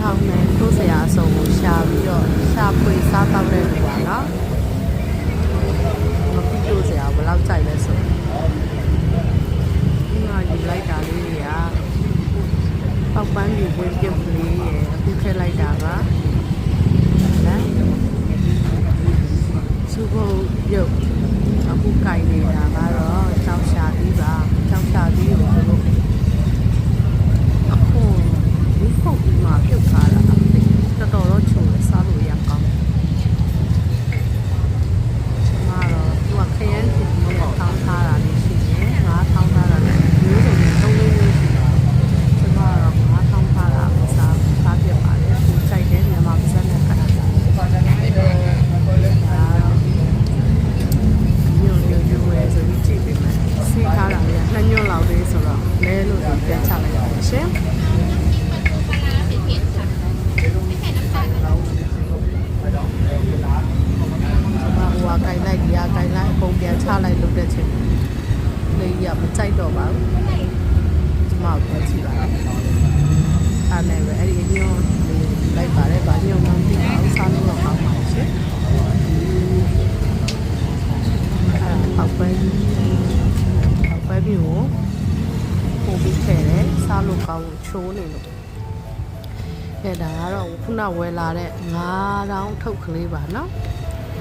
ထောင်းနဲ့တိုးစရာအစုံကိုရှာပြီးတော့ရှာဖွေစားတောက်တဲ့လူပါနော်မပြီးတိုးစရာဘယ်လောက်ကြိုက်လဲဆိုဒီမှာယူလိုက်တာလေးတွေကပောက်ပန်းယူဝင်းပြုတ်ကလေးရယ်အခုထည့်လိုက်တာကနော်စုဖို့ပြုတ်အခုကြိုက်နေတာကတော့ကြောက်ရှာပြီးပါကြောက်ရှာပြီးကိုတို့အခုဒီဖုတ်ဒီမှာပြုတ်ထားတာတော်တော်တော့ချိုးစားလို့ရကောင်းကျွန်မတော့သူကခရမ်းပြင်ပြီးထောင်းထားတာလေးရှိတယ်ငါထောင်းထားတာလည်းမျိုးစုံနဲ့သုံးလေးမျိုးရှိတယ်ကျွန်မတော့ငါထောင်းထားတာကိုစားပြပါလေသူကြိုက်တယ်မြန်မာပါဇက်နဲ့ခတ်တာစီးထားတာလေနှစ်ညွန့်လောက်လေးဆိုတော့လဲလို့ဒီပြန်ချလိုက်ရတယ်ရှင်ဟိုကကြိုင်လိုက်ဒီကကြိုင်လိုက်အကုန်ပြန်ချလိုက်လို့တဲ့ချင်းလေးရမကြိုက်တော့ပါဘူးကျွန်မပြန်ကြည့်ပါလားအားနဲ့ပဲအဲ့ဒီညွန့်လိုက်ပါတယ်ဗာညွန့်မှန်းပြီးအောင်စားလို့တော့ကောင်းပါရှင်အဲ့ဒါပောက်ပဲပဲပြီးကိုပို့ပြီးထည့်တယ်စားလို့ကောင်းလို့ချိုးနေလို့အဲဒါကတော့ခုနဝယ်လာတဲ့9တောင်းထုတ်ကလေးပါနော်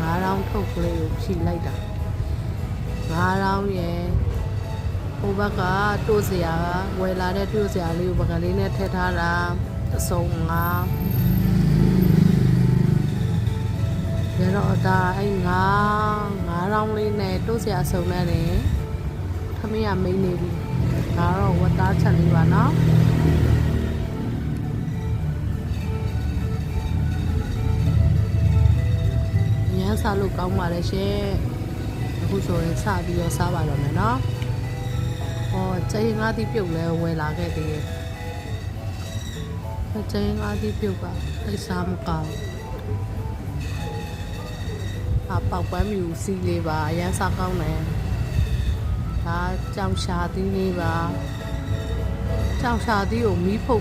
9တောင်းထုတ်ကလေးကိုဖြီလိုက်တာ9တောင်းရယ်ဟိုဘက်ကတိုးစရာဝယ်လာတဲ့တိုးစရာလေးကိုပကလေးနဲ့ထည့်ထားတာအစုံ9ဒါတော့ဒါအဲ့9တောင်းလေးနဲ့တိုးစရာအစုံနဲ့တယ်ခမရမိန်နေပြီဒါတော့ဝတ်သားချက်လေးပါနော်ရမ်းစားလို့ကောင်းပါလေရှင်အခုဆိုရင်စပြီးတော့စားပါတော့မယ်နော်ဟောကျင်းငါးသီးပြုတ်လဲဝယ်လာခဲ့သေးတယ်ကျင်းငါးသီးပြုတ်ကအိစားမကောင်းပေါက်ပန်းမြူစီးလေးပါရမ်းစားကောင်းတယ်ဒါကြောင်ရှာသီးလေးပါကြောင်ရှာသီးကိုမီးဖုတ်